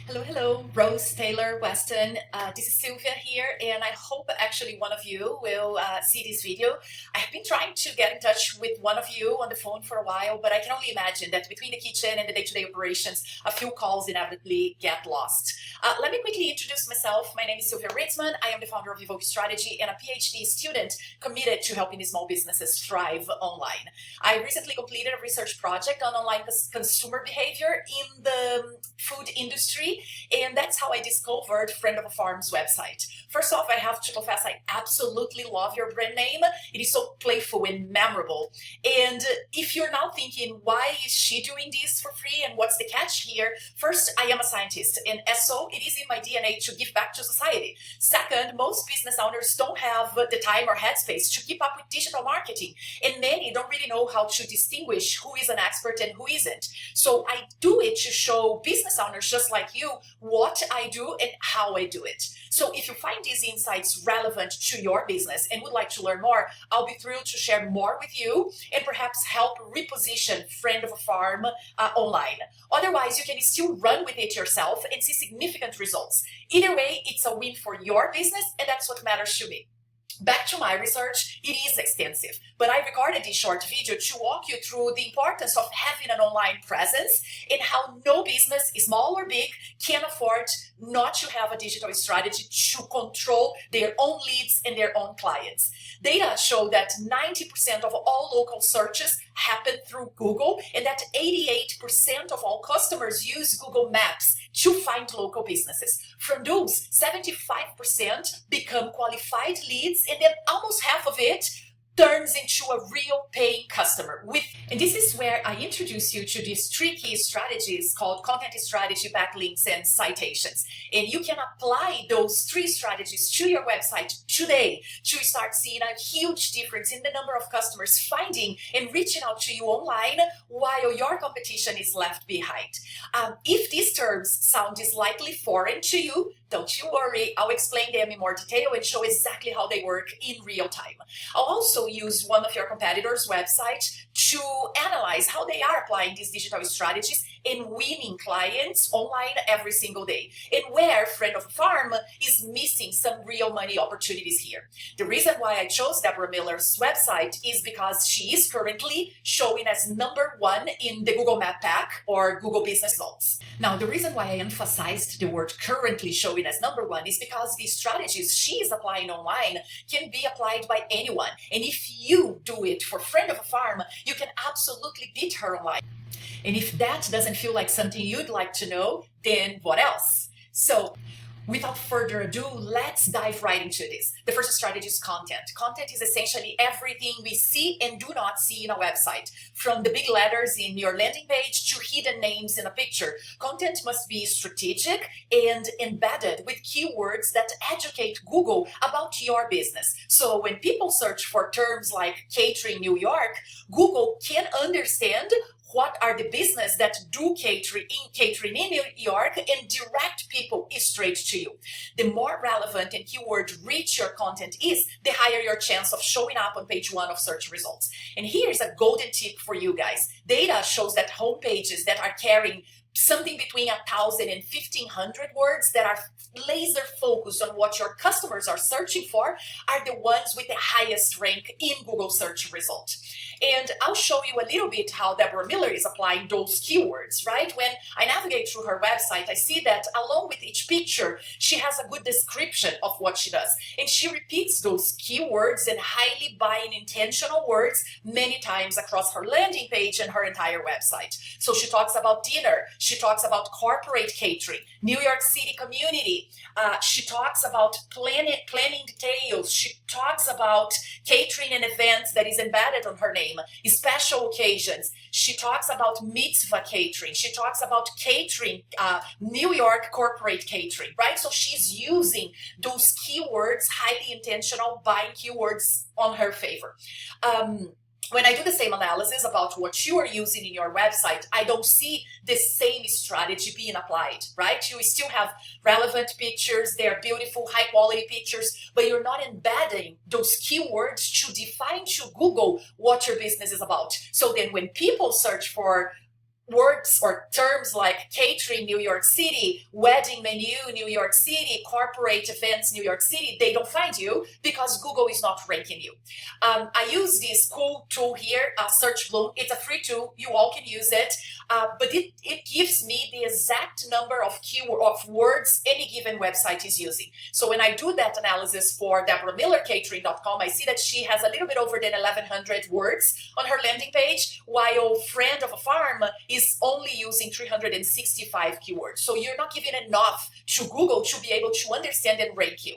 Hello, hello, Rose, Taylor, Weston. This is Sylvia here, and I hope actually one of you will see this video. I have been trying to get in touch with one of you on the phone for a while, but I can only imagine that between the kitchen and the day-to-day operations, a few calls inevitably get lost. Let me quickly introduce myself. My name is Sylvia Ritzman. I am the founder of Evoke Strategy and a PhD student committed to helping small businesses thrive online. I recently completed a research project on online consumer behavior in the food industry, and that's how I discovered Friend of a Farm's website. First off, I have to confess I absolutely love your brand name. It is so playful and memorable. And if you're now thinking, why is she doing this for free and what's the catch here? First, I am a scientist, and as so, it is in my DNA to give back to society. Second, most business owners don't have the time or headspace to keep up with digital marketing, and many don't really know how to distinguish who is an expert and who isn't. So I do it to show business owners just like you what I do and how I do it. So if you find these insights relevant to your business and would like to learn more, I'll be thrilled to share more with you and perhaps help reposition Friend of a Farm online. Otherwise, you can still run with it yourself and see significant results. Either way, it's a win for your business, and that's what matters to me. Back to my research, it is extensive, but I recorded this short video to walk you through the importance of having an online presence and how no business, small or big, can afford not to have a digital strategy to control their own leads and their own clients. Data show that 90% of all local searches happen through Google, and that 88% of all customers use Google Maps to find local businesses. From those, 75% become qualified leads, and then almost half of it turns into a real paying customer. And this is where I introduce you to these three key strategies called content strategy, backlinks, and citations. And you can apply those three strategies to your website today to start seeing a huge difference in the number of customers finding and reaching out to you online while your competition is left behind. If these terms sound slightly foreign to you, don't you worry, I'll explain them in more detail and show exactly how they work in real time. I'll also use one of your competitors' websites to analyze how they are applying these digital strategies and winning clients online every single day, and where Friend of a Farm is missing some real money opportunities here. The reason why I chose Deborah Miller's website is because she is currently showing as #1 in the Google Map Pack or Google Business Results. Now, the reason why I emphasized the word currently showing as #1 is because the strategies she is applying online can be applied by anyone. And if you do it for Friend of a Farm, you can absolutely beat her online. And if that doesn't feel like something you'd like to know, then what else? So, without further ado, let's dive right into this. The first strategy is content. Content is essentially everything we see and do not see in a website. From the big letters in your landing page to hidden names in a picture, content must be strategic and embedded with keywords that educate Google about your business. So when people search for terms like Catering New York, Google can understand what are the business that do catering in New York and direct people straight to you. The more relevant and keyword rich your content is, the higher your chance of showing up on page 1 of search results. And here's a golden tip for you guys. Data shows that homepages that are carrying something between 1,000 and 1,500 words that are laser focused on what your customers are searching for are the ones with the highest rank in Google search result. And I'll show you a little bit how Deborah Miller is applying those keywords, right? When I navigate through her website, I see that along with each picture, she has a good description of what she does. And she repeats those keywords and highly buying intentional words many times across her landing page and her entire website. So she talks about dinner. She talks about corporate catering, New York City community. She talks about planning details. She talks about catering and events that is embedded on her name, special occasions. She talks about mitzvah catering. She talks about catering, New York corporate catering, right? So she's using those keywords, highly intentional buying keywords on her favor. When I do the same analysis about what you are using in your website, I don't see the same strategy being applied, right? You still have relevant pictures, they're beautiful, high quality pictures, but you're not embedding those keywords to define to Google what your business is about. So then when people search for words or terms like catering New York City, wedding menu New York City, corporate events New York City, they don't find you because Google is not ranking you. I use this cool tool here, Search Bloom. It's a free tool. You all can use it, but it gives me the exact number of words any given website is using. So when I do that analysis for DeborahMillerCatering.com, I see that she has a little bit over than 1,100 words on her landing page, while Friend of a Farm is only using 365 keywords. So you're not giving enough to Google to be able to understand and rank you.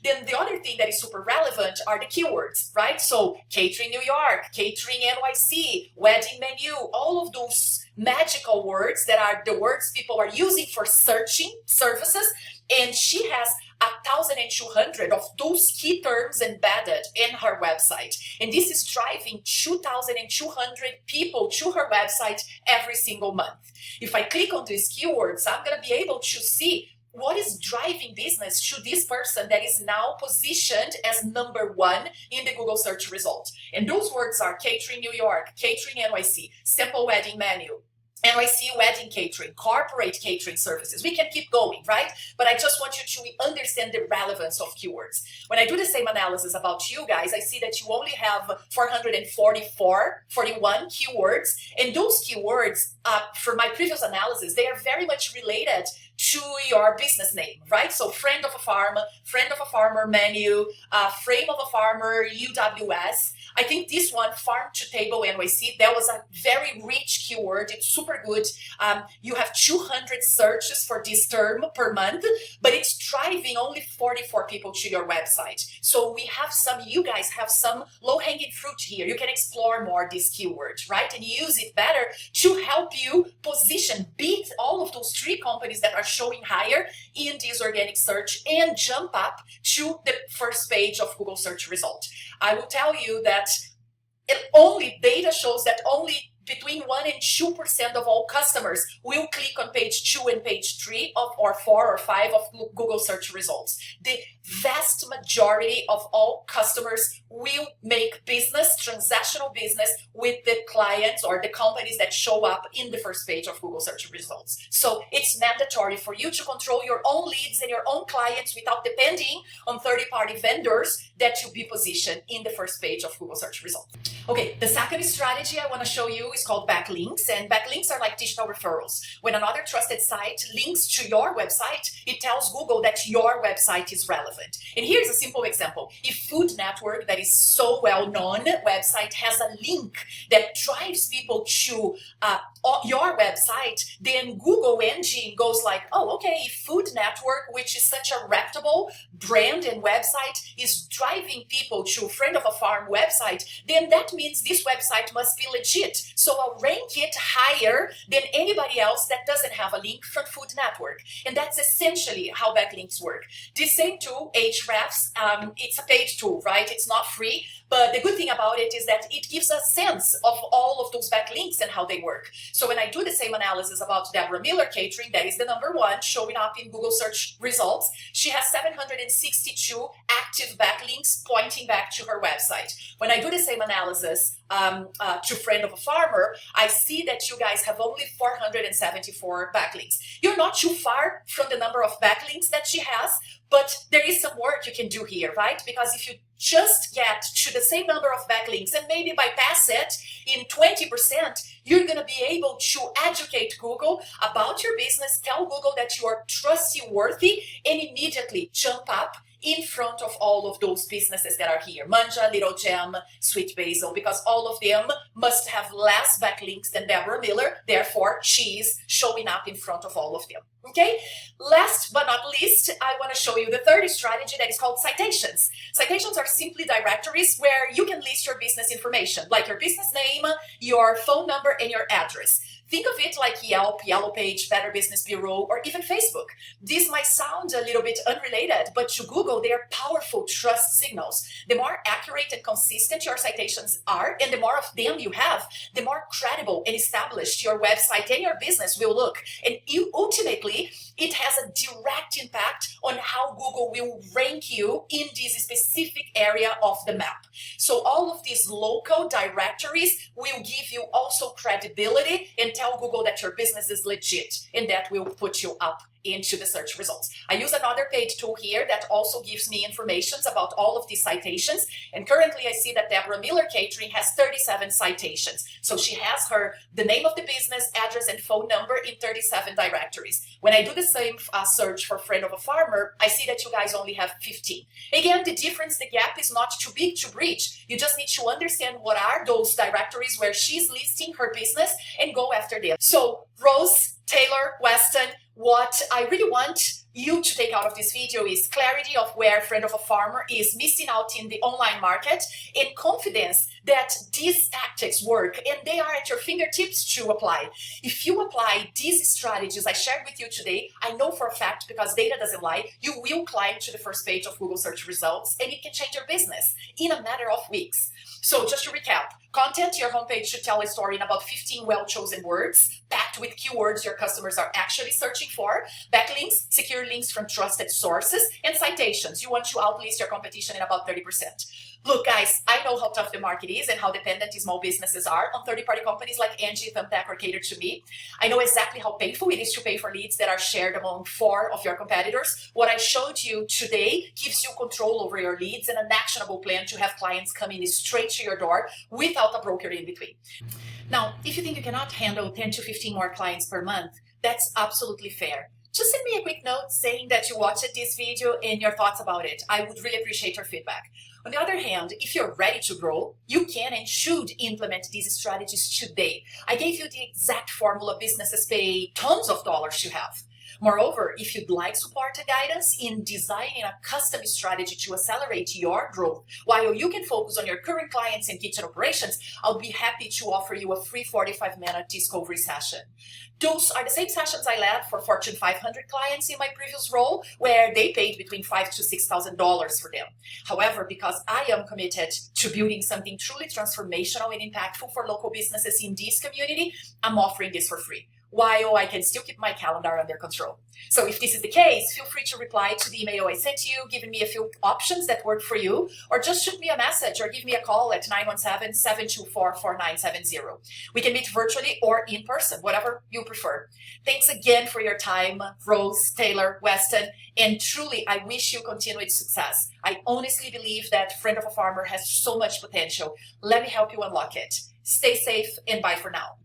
Then the other thing that is super relevant are the keywords, right? So catering New York, catering NYC, wedding menu, all of those magical words that are the words people are using for searching services. And she has 1,200 of those key terms embedded in her website. And this is driving 2,200 people to her website every single month. If I click on these keywords, I'm going to be able to see what is driving business to this person that is now positioned as number one in the Google search result. And those words are catering New York, catering NYC, simple wedding menu, NYC wedding catering, corporate catering services. We can keep going, right? But I just want you to understand the relevance of keywords. When I do the same analysis about you guys, I see that you only have 41 keywords. And those keywords, for my previous analysis, they are very much related to your business name, right? So friend of a farmer menu, frame of a farmer, UWS. I think this one, farm to table NYC, that was a very rich keyword. It's super good. You have 200 searches for this term per month, but it's driving only 44 people to your website. So you guys have some low-hanging fruit here. You can explore more this keyword, right? And use it better to help you position, beat all of those 3 companies that are showing higher in this organic search and jump up to the first page of Google search result. I will tell you that data shows that only between 1 and 2% of all customers will click on page 2 and page 3 or 4 or 5 of Google search results. The vast majority of all customers will make transactional business with the clients or the companies that show up in the first page of Google search results. So it's mandatory for you to control your own leads and your own clients without depending on third-party vendors that you be positioned in the first page of Google search results. Okay, the second strategy I want to show you is called backlinks, and backlinks are like digital referrals. When another trusted site links to your website, it tells Google that your website is relevant. And here's a simple example. If Food Network, that is so well-known website, has a link that drives people to your website, then Google engine goes like, oh, okay, if Food Network, which is such a reputable brand and website, is driving people to Friend of a Farm website, then that means this website must be legit. So I'll rank it higher than anybody else that doesn't have a link from Food Network. And that's essentially how backlinks work. This same tool, Ahrefs, it's a paid tool, right? It's not free. But the good thing about it is that it gives a sense of all of those backlinks and how they work. So when I do the same analysis about Deborah Miller Catering, that is the number one showing up in Google search results, she has 762 active backlinks pointing back to her website. When I do the same analysis to Friend of a Farmer, I see that you guys have only 474 backlinks. You're not too far from the number of backlinks that she has, but there is some work you can do here, right? Because if you just get to the same number of backlinks and maybe bypass it in 20%, you're going to be able to educate Google about your business, tell Google that you are trustworthy, and immediately jump up in front of all of those businesses that are here. Manja, Little Gem, Sweet Basil, because all of them must have less backlinks than Deborah Miller. Therefore, she is showing up in front of all of them. Okay? Last but not least, I want to show you the third strategy that is called citations. Citations are simply directories where you can list your business information, like your business name, your phone number, and your address. Think of it like Yelp, Yellow Page, Better Business Bureau, or even Facebook. This might sound a little bit unrelated, but to Google, they are powerful trust signals. The more accurate and consistent your citations are, and the more of them you have, the more credible and established your website and your business will look. And ultimately, it has a direct impact on how Google will rank you in this specific area of the map. So all of these local directories will give you also credibility and tell Google that your business is legit, and that will put you up into the search results. I use another paid tool here that also gives me information about all of these citations. And currently I see that Deborah Miller Catering has 37 citations. So she has the name of the business, address, and phone number in 37 directories. When I do the same search for friend of a farmer, I see that you guys only have 15. Again, the gap is not too big to breach. You just need to understand what are those directories where she's listing her business and go after them. So Rose, Taylor, Weston, what I really want you to take out of this video is clarity of where friend of a farmer is missing out in the online market, and confidence that these tactics work and they are at your fingertips to apply. If you apply these strategies I shared with you today, I know for a fact, because data doesn't lie, you will climb to the first page of Google search results, and it can change your business in a matter of weeks. So just to recap, content, your homepage should tell a story in about 15 well-chosen words, packed with keywords your customers are actually searching for, backlinks, secure links from trusted sources, and citations. You want to outlist your competition in about 30%. Look, guys, I know how tough the market is and how dependent small businesses are on third-party companies like Angie, Thumbtack, or Cater to Me. I know exactly how painful it is to pay for leads that are shared among 4 of your competitors. What I showed you today gives you control over your leads and an actionable plan to have clients coming straight to your door without a broker in between. Now, if you think you cannot handle 10 to 15 more clients per month, that's absolutely fair. Just send me a quick note saying that you watched this video and your thoughts about it. I would really appreciate your feedback. On the other hand, if you're ready to grow, you can and should implement these strategies today. I gave you the exact formula businesses pay tons of dollars to have. Moreover, if you'd like support and guidance in designing a custom strategy to accelerate your growth while you can focus on your current clients and kitchen operations, I'll be happy to offer you a free 45-minute discovery session. Those are the same sessions I led for Fortune 500 clients in my previous role, where they paid between $5,000 to $6,000 for them. However, because I am committed to building something truly transformational and impactful for local businesses in this community, I'm offering this for free, while I can still keep my calendar under control. So if this is the case, feel free to reply to the email I sent you, giving me a few options that work for you, or just shoot me a message or give me a call at 917-724-4970. We can meet virtually or in person, whatever you prefer. Thanks again for your time, Rose, Taylor, Weston, and truly, I wish you continued success. I honestly believe that Friend of a Farmer has so much potential. Let me help you unlock it. Stay safe, and bye for now.